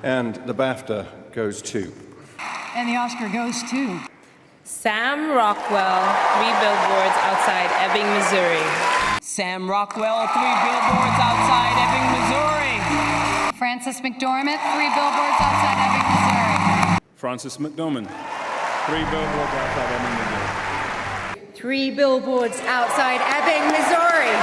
And the BAFTA goes to... And the Oscar goes to... Sam Rockwell, 3 Billboards Outside Ebbing, Missouri. Sam Rockwell, 3 Billboards Outside Ebbing, Missouri. Frances McDormand, 3 Billboards Outside Ebbing, Missouri. Frances McDormand, 3 Billboards Outside Ebbing, Missouri. 3 Billboards Outside Ebbing, Missouri.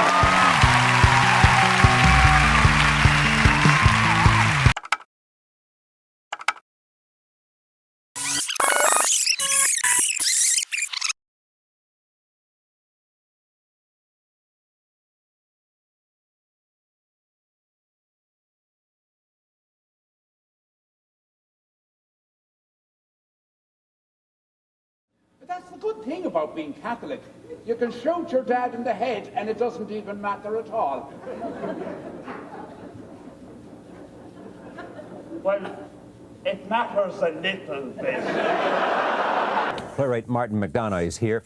But that's the good thing about being Catholic. You can shoot your dad in the head and it doesn't even matter at all. Well, it matters a little bit. Playwright Martin McDonagh is here.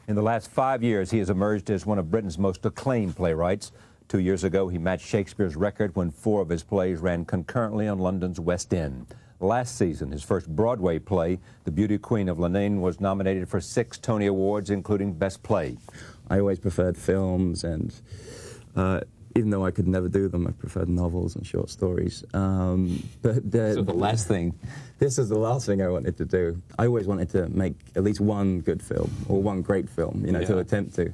In the last 5 years, he has emerged as one of Britain's most acclaimed playwrights. 2 years ago, he matched Shakespeare's record when 4 of his plays ran concurrently on London's West End. Last season, his first Broadway play, The Beauty Queen of Leenane, was nominated for 6 Tony Awards, including Best Play. I always preferred films, and even though I could never do them, I preferred novels and short stories. So the last thing. This is the last thing I wanted to do. I always wanted to make at least one good film, or one great film, you know, to attempt to.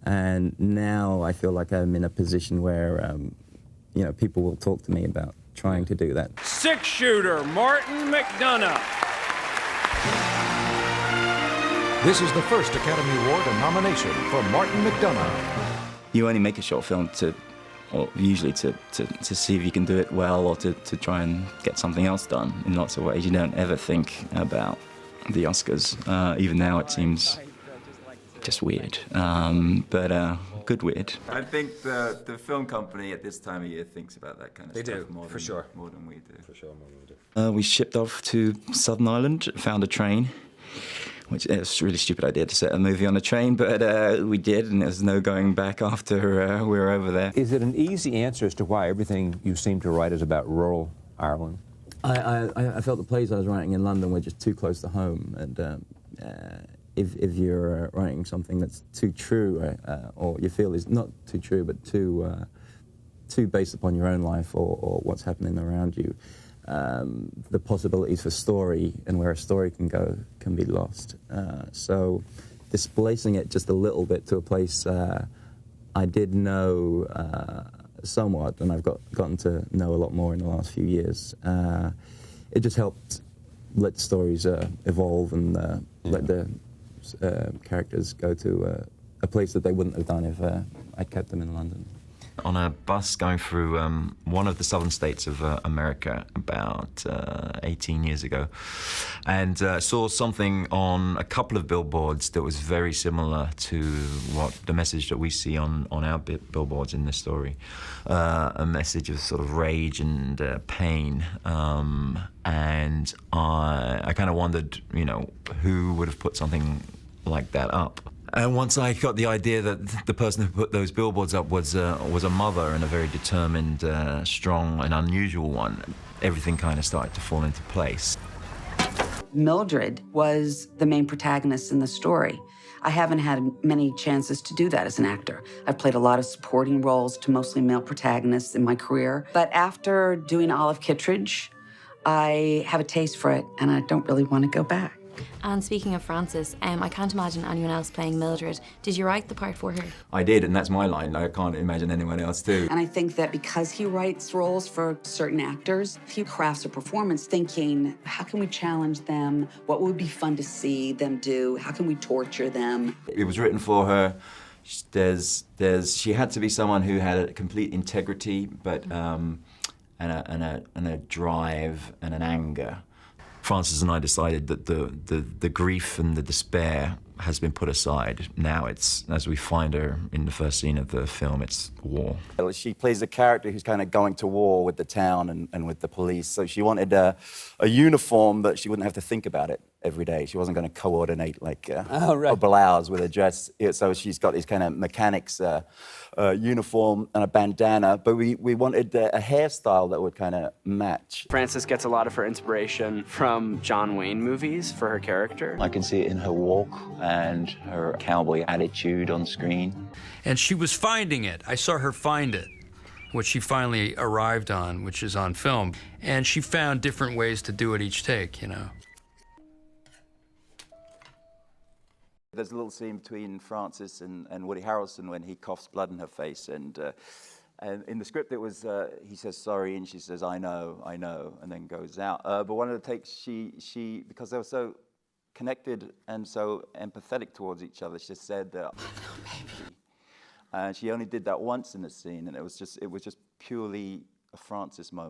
And now I feel like I'm in a position where, you know, people will talk to me about trying to do that. 6-shooter Martin McDonagh. This is the first Academy Award nomination for Martin McDonagh. You only make a short film usually to see if you can do it well, or to try and get something else done in lots of ways. You don't ever think about the Oscars. Even now it seems just weird, but good weird. I think the film company at this time of year thinks about that kind of stuff do, more than we do. For sure, more than we do. We shipped off to Southern Ireland, found a train, which is a really stupid idea to set a movie on a train, but we did, and there's no going back after we were over there. Is it an easy answer as to why everything you seem to write is about rural Ireland? I felt the plays I was writing in London were just too close to home, and if you're writing something that's too true, or you feel is not too true, but too based upon your own life or what's happening around you, the possibilities for story and where a story can go can be lost. So displacing it just a little bit to a place I did know somewhat, and I've gotten to know a lot more in the last few years, it just helped let stories evolve and let the characters go to a place that they wouldn't have done if I'd kept them in London. On a bus going through one of the southern states of America about 18 years ago, and saw something on a couple of billboards that was very similar to what the message that we see on our billboards in this story, a message of sort of rage and pain, and I kind of wondered, you know, who would have put something like that up. And once I got the idea that the person who put those billboards up was a mother, and a very determined, strong and unusual one, everything kind of started to fall into place. Mildred was the main protagonist in the story. I haven't had many chances to do that as an actor. I've played a lot of supporting roles to mostly male protagonists in my career. But after doing Olive Kittredge, I have a taste for it, and I don't really want to go back. And speaking of Frances, I can't imagine anyone else playing Mildred. Did you write the part for her? I did, and that's my line. I can't imagine anyone else too. And I think that because he writes roles for certain actors, he crafts a performance thinking, how can we challenge them? What would be fun to see them do? How can we torture them? It was written for her. She had to be someone who had a complete integrity, but and a drive and an anger. Frances and I decided that the grief and the despair has been put aside. Now it's, as we find her in the first scene of the film, it's war. She plays a character who's kind of going to war with the town and with the police, so she wanted a uniform that she wouldn't have to think about it. every day. She wasn't going to coordinate like right. a blouse with a dress. So she's got this kind of mechanics uniform and a bandana, but we wanted a hairstyle that would kind of match. Frances gets a lot of her inspiration from John Wayne movies for her character. I can see it in her walk and her cowboy attitude on screen. And she was finding it. I saw her find it, what she finally arrived on, which is on film. And she found different ways to do it each take, you know. There's a little scene between Frances and Woody Harrelson when he coughs blood in her face, and in the script it was he says sorry and she says I know, and then goes out. But one of the takes she because they were so connected and so empathetic towards each other, she just said that. And she only did that once in the scene, and it was just purely a Frances moment.